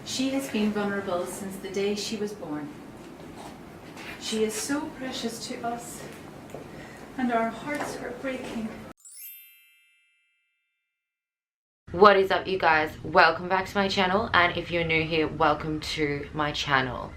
She has been vulnerable since the day she was born. She is so precious to us, and our hearts are breaking. What is up, you guys? Welcome back to my channel, and if you're new here, welcome to my channel.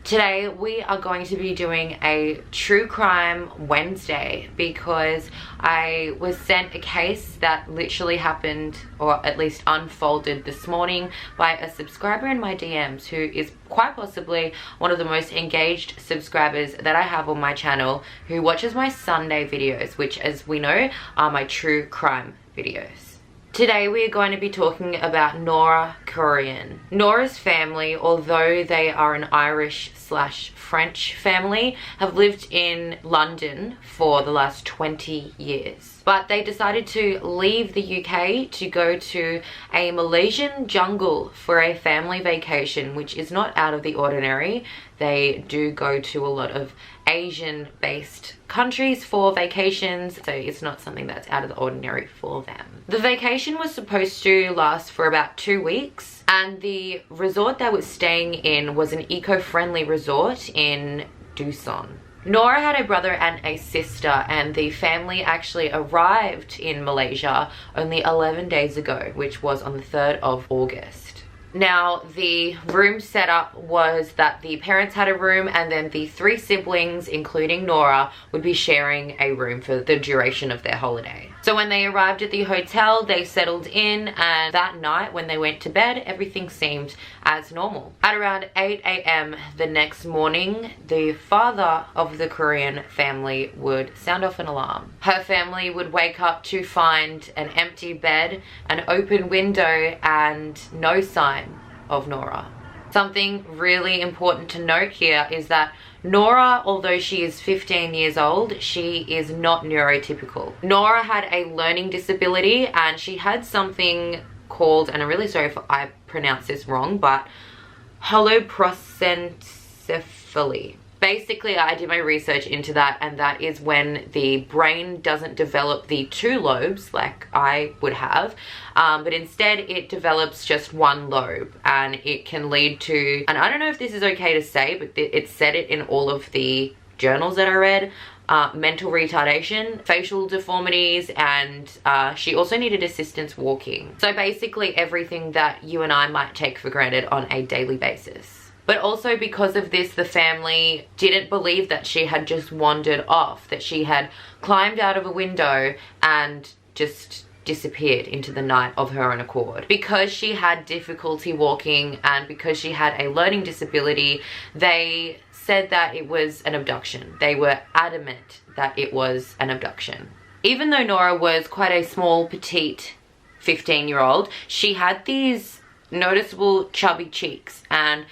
Today we are going to be doing a True Crime Wednesday because I was sent a case that literally happened, or at least unfolded this morning, by a subscriber in my DMs who is quite possibly one of the most engaged subscribers that I have on my channel, who watches my Sunday videos, which, as we know, are my true crime videos. Today we are going to be talking about Nora Quoirin. Nora's family, although they are an Irish/French family, have lived in London for the last 20 years. But they decided to leave the UK to go to a Malaysian jungle for a family vacation, which is not out of the ordinary. They do go to a lot of Asian-based countries for vacations, so it's not something that's out of the ordinary for them. The vacation was supposed to last for about 2 weeks, and the resort they were staying in was an eco-friendly resort in Doosan. Nora had a brother and a sister, and the family actually arrived in Malaysia only 11 days ago, which was on the 3rd of August. Now, the room setup was that the parents had a room, and then the 3 siblings, including Nora, would be sharing a room for the duration of their holiday. So when they arrived at the hotel, they settled in, and that night when they went to bed, everything seemed as normal. At around 8 AM the next morning, the father of the Quoirin family would sound off an alarm. Her family would wake up to find an empty bed, an open window, and no sign of Nora. Something really important to note here is that Nora, although she is 15 years old, she is not neurotypical. Nora had a learning disability, and she had something called, and I'm really sorry if I pronounce this wrong, but holoprosencephaly. Basically, I did my research into that, and that is when the brain doesn't develop the 2 lobes like I would have, but instead it develops just 1 lobe, and it can lead to, and I don't know if this is okay to say, but it said it in all of the journals that I read, mental retardation, facial deformities, and she also needed assistance walking. So basically everything that you and I might take for granted on a daily basis. But also because of this, the family didn't believe that she had just wandered off, that she had climbed out of a window and just disappeared into the night of her own accord. Because she had difficulty walking and because she had a learning disability, they said that it was an abduction. They were adamant that it was an abduction. Even though Nora was quite a small, petite 15-year-old, she had these noticeable chubby cheeks, and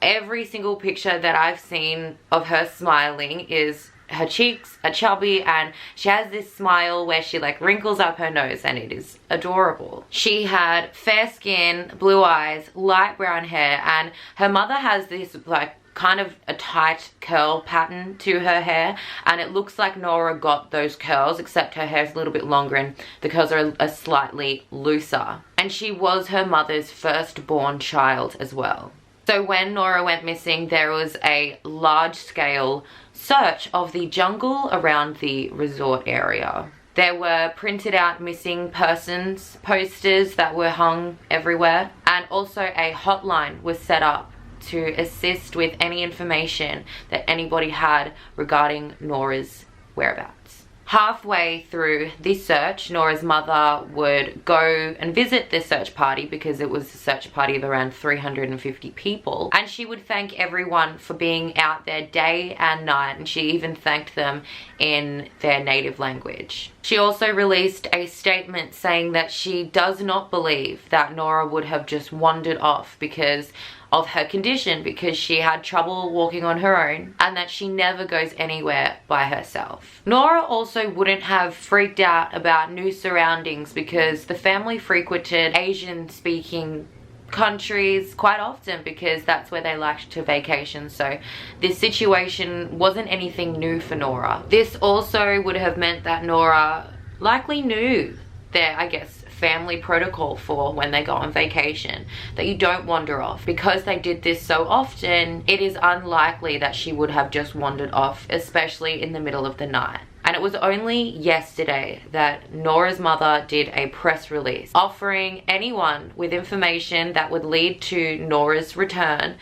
every single picture that I've seen of her smiling is her cheeks are chubby, and she has this smile where she like wrinkles up her nose, and it is adorable. She had fair skin, blue eyes, light brown hair, and her mother has this like kind of a tight curl pattern to her hair, and it looks like Nora got those curls, except her hair is a little bit longer and the curls are slightly looser. And she was her mother's firstborn child as well. So when Nora went missing, there was a large-scale search of the jungle around the resort area. There were printed out missing persons posters that were hung everywhere, and also a hotline was set up to assist with any information that anybody had regarding Nora's whereabouts. Halfway through this search, Nora's mother would go and visit the search party, because it was a search party of around 350 people, and she would thank everyone for being out there day and night, and she even thanked them in their native language. She also released a statement saying that she does not believe that Nora would have just wandered off because of her condition, because she had trouble walking on her own, and that she never goes anywhere by herself. Nora also wouldn't have freaked out about new surroundings, because the family frequented Asian-speaking countries quite often because that's where they liked to vacation. So this situation wasn't anything new for Nora. This also would have meant that Nora likely knew their, I guess, family protocol for when they go on vacation, that you don't wander off. Because they did this so often, it is unlikely that she would have just wandered off, especially in the middle of the night. And it was only yesterday that Nora's mother did a press release offering anyone with information that would lead to Nora's return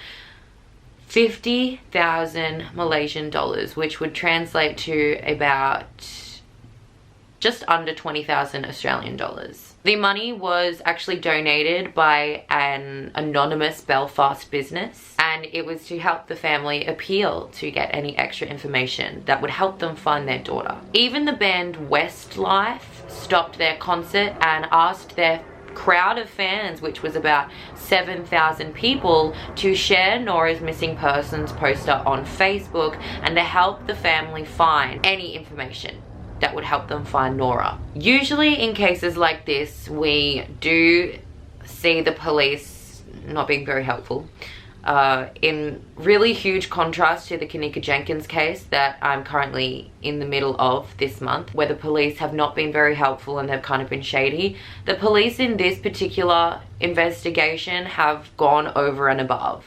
50,000 Malaysian dollars, which would translate to about just under 20,000 Australian dollars. The money was actually donated by an anonymous Belfast business, and it was to help the family appeal to get any extra information that would help them find their daughter. Even the band Westlife stopped their concert and asked their crowd of fans, which was about 7,000 people, to share Nora's missing persons poster on Facebook and to help the family find any information that would help them find Nora. Usually in cases like this, we do see the police not being very helpful. In really huge contrast to the Kanika Jenkins case that I'm currently in the middle of this month, where the police have not been very helpful and they've kind of been shady. The police in this particular investigation have gone over and above.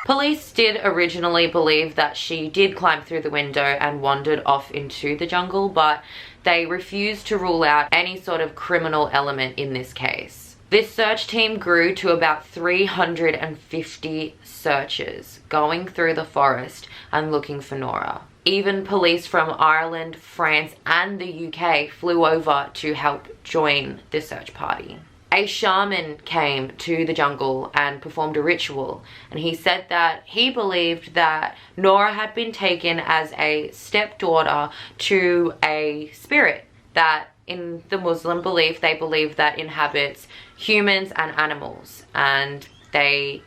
Police did originally believe that she did climb through the window and wandered off into the jungle, but they refused to rule out any sort of criminal element in this case. This search team grew to about 350 searchers going through the forest and looking for Nora. Even police from Ireland, France, and the UK flew over to help join the search party. A shaman came to the jungle and performed a ritual, and he said that he believed that Nora had been taken as a stepdaughter to a spirit that in the Muslim belief, they believe that inhabits humans and animals, and they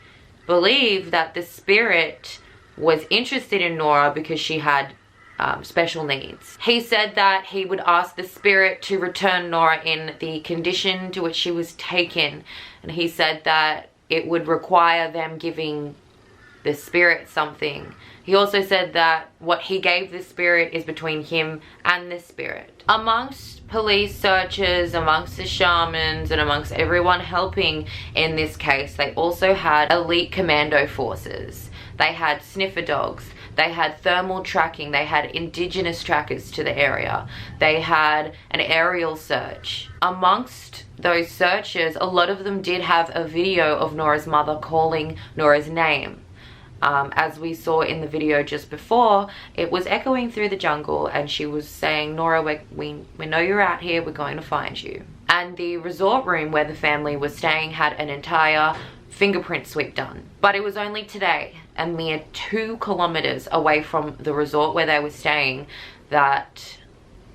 believe that the spirit was interested in Nora because she had special needs. He said that he would ask the spirit to return Nora in the condition to which she was taken, and he said that it would require them giving the spirit something. He also said that what he gave the spirit is between him and the spirit. Amongst police searchers, amongst the shamans, and amongst everyone helping in this case, they also had elite commando forces. They had sniffer dogs. They had thermal tracking. They had indigenous trackers to the area. They had an aerial search. Amongst those searchers, a lot of them did have a video of Nora's mother calling Nora's name. As we saw in the video just before, it was echoing through the jungle and she was saying, Nora, we know you're out here, we're going to find you. And the resort room where the family was staying had an entire fingerprint sweep done. But it was only today, a mere 2 kilometers away from the resort where they were staying, that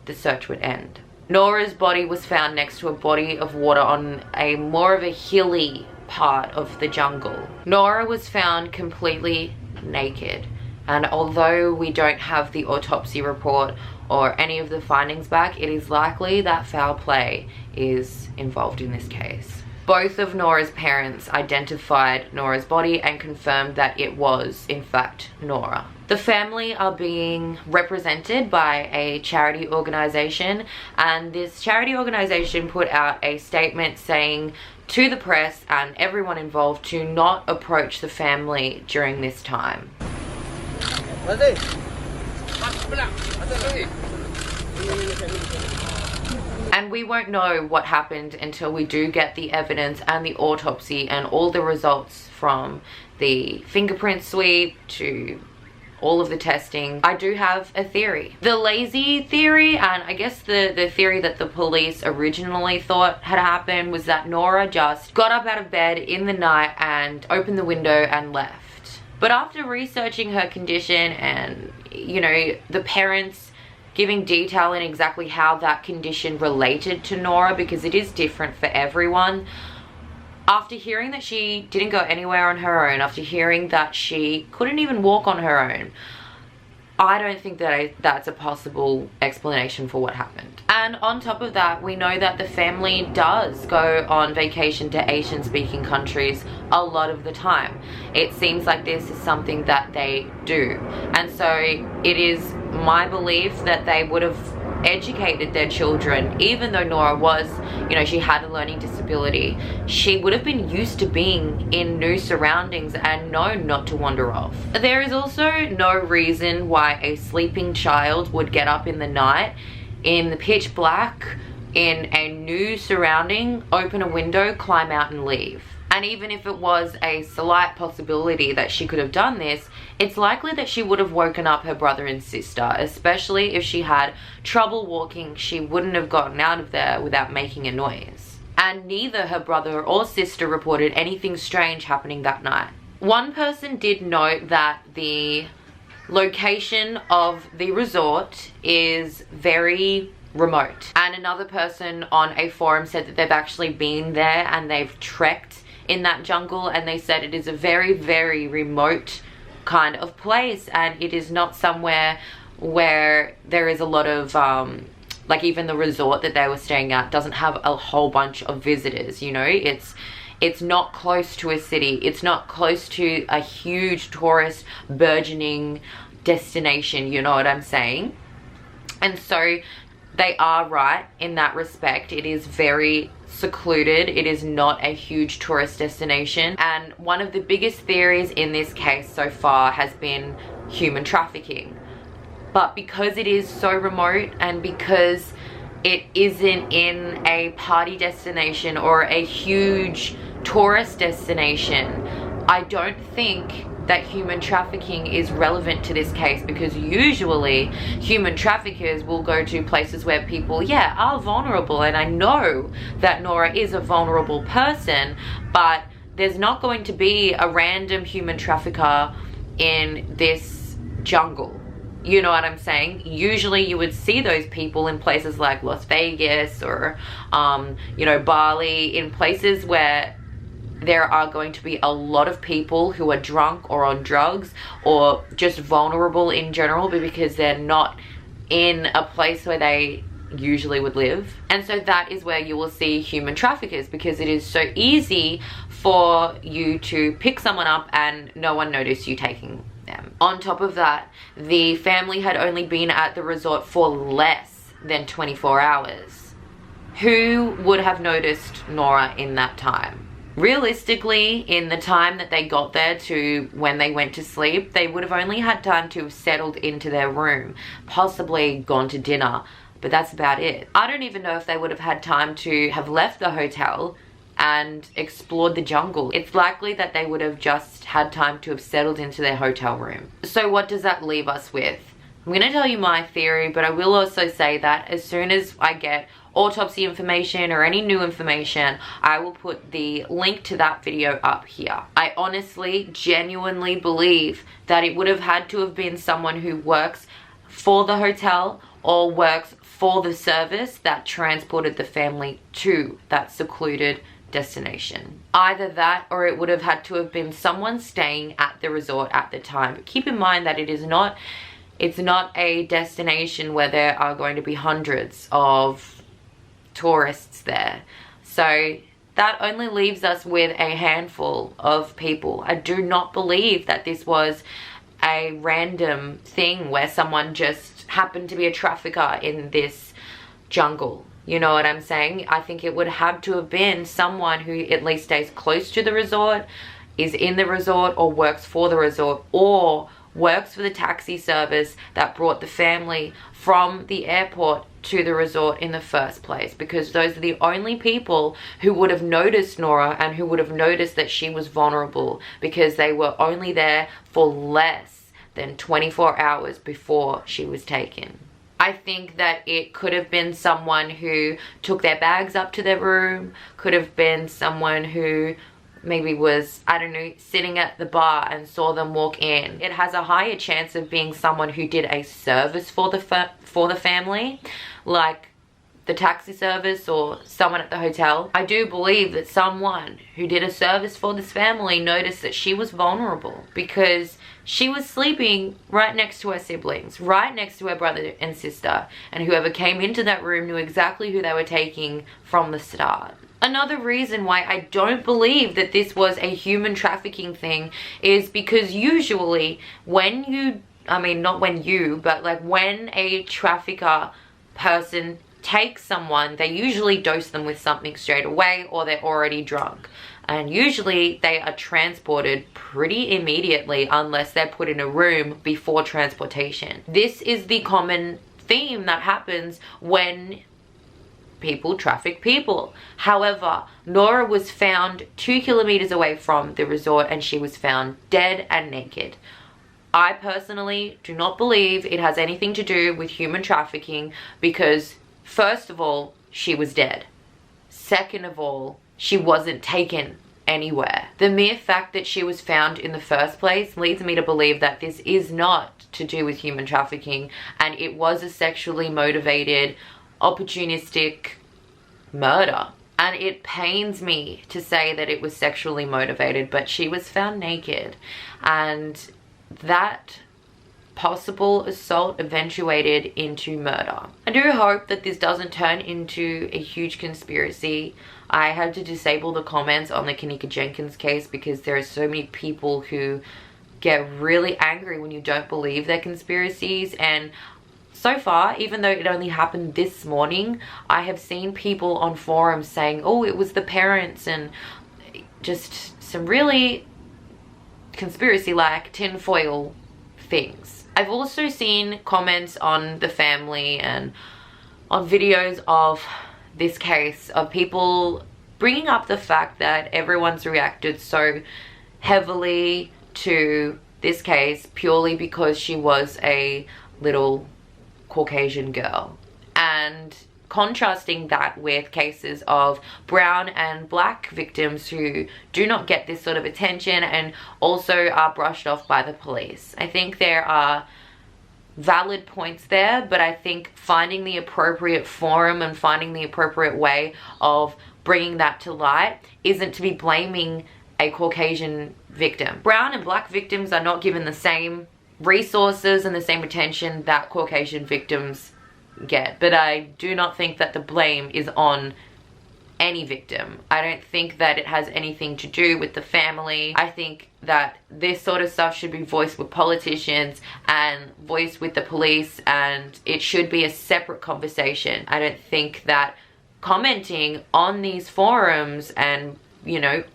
the search would end. Nora's body was found next to a body of water on a more of a hilly part of the jungle. Nora was found completely naked, and although we don't have the autopsy report or any of the findings back, it is likely that foul play is involved in this case. Both of Nora's parents identified Nora's body and confirmed that it was, in fact, Nora. The family are being represented by a charity organization, and this charity organization put out a statement saying to the press and everyone involved to not approach the family during this time. And we won't know what happened until we do get the evidence and the autopsy and all the results from the fingerprint sweep to all of the testing. I do have a theory. The lazy theory, and I guess the theory that the police originally thought had happened, was that Nora just got up out of bed in the night and opened the window and left. But after researching her condition and, you know, the parents giving detail in exactly how that condition related to Nora, because it is different for everyone, after hearing that she didn't go anywhere on her own, after hearing that she couldn't even walk on her own, I don't think that that's a possible explanation for what happened. And on top of that, we know that the family does go on vacation to Asian speaking countries a lot of the time. It seems like this is something that they do. And so it is my belief that they would have educated their children, even though Nora was, you know, she had a learning disability. She would have been used to being in new surroundings and known not to wander off. There is also no reason why a sleeping child would get up in the night in the pitch black in a new surrounding, open a window, climb out and leave. And even if it was a slight possibility that she could have done this, it's likely that she would have woken up her brother and sister, especially if she had trouble walking. She wouldn't have gotten out of there without making a noise. And neither her brother or sister reported anything strange happening that night. One person did note that the location of the resort is very remote, and another person on a forum said that they've actually been there and they've trekked in that jungle, and they said it is a very, very remote kind of place, and it is not somewhere where there is a lot of like, even the resort that they were staying at doesn't have a whole bunch of visitors, you know. It's not close to a city. It's not close to a huge tourist burgeoning destination, you know what I'm saying? And so they are right in that respect. It is very secluded. It is not a huge tourist destination. And one of the biggest theories in this case so far has been human trafficking. But because it is so remote, and because it isn't in a party destination or a huge tourist destination, I don't think that human trafficking is relevant to this case, because usually human traffickers will go to places where people, yeah, are vulnerable. And I know that Nora is a vulnerable person, but there's not going to be a random human trafficker in this jungle. You know what I'm saying? Usually you would see those people in places like Las Vegas or, you know, Bali, in places where there are going to be a lot of people who are drunk or on drugs or just vulnerable in general, because they're not in a place where they usually would live. And so that is where you will see human traffickers, because it is so easy for you to pick someone up and no one notice you taking them. On top of that, the family had only been at the resort for less than 24 hours. Who would have noticed Nora in that time? Realistically, in the time that they got there to when they went to sleep, they would have only had time to have settled into their room, possibly gone to dinner, but that's about it. I don't even know if they would have had time to have left the hotel and explored the jungle. It's likely that they would have just had time to have settled into their hotel room. So what does that leave us with? I'm going to tell you my theory, but I will also say that as soon as I get autopsy information or any new information, I will put the link to that video up here. I honestly, genuinely believe that it would have had to have been someone who works for the hotel or works for the service that transported the family to that secluded destination. Either that, or it would have had to have been someone staying at the resort at the time. But keep in mind that it's not a destination where there are going to be hundreds of tourists there. So that only leaves us with a handful of people. I do not believe that this was a random thing where someone just happened to be a trafficker in this jungle. You know what I'm saying? I think it would have to have been someone who at least stays close to the resort, is in the resort, or works for the resort, or works for the taxi service that brought the family from the airport to the resort in the first place, because those are the only people who would have noticed Nora and who would have noticed that she was vulnerable, because they were only there for less than 24 hours before she was taken. I think that it could have been someone who took their bags up to their room, could have been someone who maybe was, I don't know, sitting at the bar and saw them walk in. It has a higher chance of being someone who did a service for the family, like the taxi service or someone at the hotel. I do believe that someone who did a service for this family noticed that she was vulnerable, because She was sleeping right next to her siblings, right next to her brother and sister, and whoever came into that room knew exactly who they were taking from the start. Another reason why I don't believe that this was a human trafficking thing is because usually when you, not when you, but like when a trafficker person takes someone, they usually dose them with something straight away, or they're already drunk. And usually they are transported pretty immediately unless they're put in a room before transportation. This is the common theme that happens when people traffic people. However, Nora was found 2 kilometers away from the resort and she was found dead and naked. I personally do not believe it has anything to do with human trafficking because, first of all, she was dead. Second of all, she wasn't taken anywhere. The mere fact that she was found in the first place leads me to believe that this is not to do with human trafficking and it was a sexually motivated, opportunistic murder. And it pains me to say that it was sexually motivated, but she was found naked, and that possible assault eventuated into murder. I do hope that this doesn't turn into a huge conspiracy. I had to disable the comments on the Kenneka Jenkins case because there are so many people who get really angry when you don't believe their conspiracies, and so far, even though it only happened this morning, I have seen people on forums saying, oh, it was the parents, and just some really conspiracy-like tinfoil things. I've also seen comments on the family and on videos of this case of people bringing up the fact that everyone's reacted so heavily to this case purely because she was a little Caucasian girl, and contrasting that with cases of brown and black victims who do not get this sort of attention and also are brushed off by the police. I think there are valid points there, but I think finding the appropriate forum and finding the appropriate way of bringing that to light isn't to be blaming a Caucasian victim. Brown and black victims are not given the same resources and the same attention that Caucasian victims get, but I do not think that the blame is on any victim. I don't think that it has anything to do with the family. I think that this sort of stuff should be voiced with politicians and voiced with the police, and it should be a separate conversation. I don't think that commenting on these forums and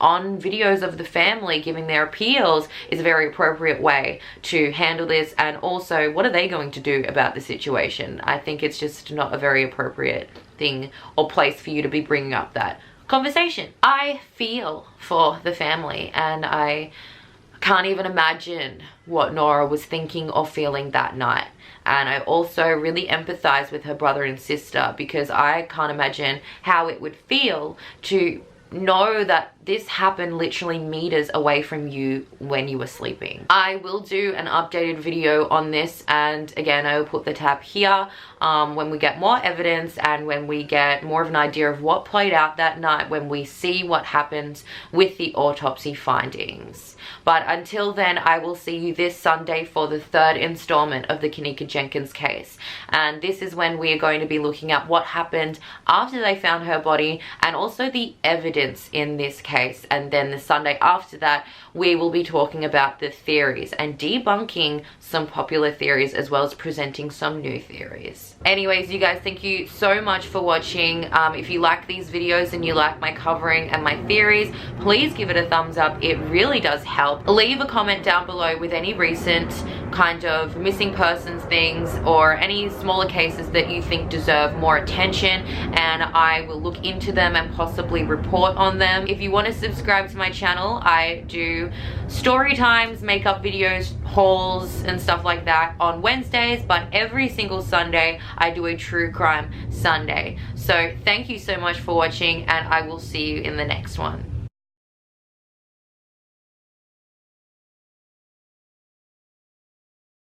on videos of the family giving their appeals is a very appropriate way to handle this. And also, what are they going to do about the situation? I think it's just not a very appropriate thing or place for you to be bringing up that conversation. I feel for the family, and I can't even imagine what Nora was thinking or feeling that night. And I also really empathize with her brother and sister because I can't imagine how it would feel to know that this happened literally meters away from you when you were sleeping. I will do an updated video on this, and again I will put the tab here when we get more evidence and when we get more of an idea of what played out that night, when we see what happens with the autopsy findings. But until then, I will see you this Sunday for the 3rd installment of the Kenneka Jenkins case, and this is when we are going to be looking at what happened after they found her body and also the evidence in this case. And then the Sunday after that, we will be talking about the theories and debunking some popular theories as well as presenting some new theories. Anyways, you guys, thank you so much for watching. If you like these videos and you like my covering and my theories, please give it a thumbs up. It really does help. Leave a comment down below with any recent kind of missing persons things or any smaller cases that you think deserve more attention, and I will look into them and possibly report on them. If you want to subscribe to my channel, I do story times, makeup videos, hauls and stuff like that on Wednesdays, but every single Sunday I do a true crime Sunday. So thank you so much for watching, and I will see you in the next one.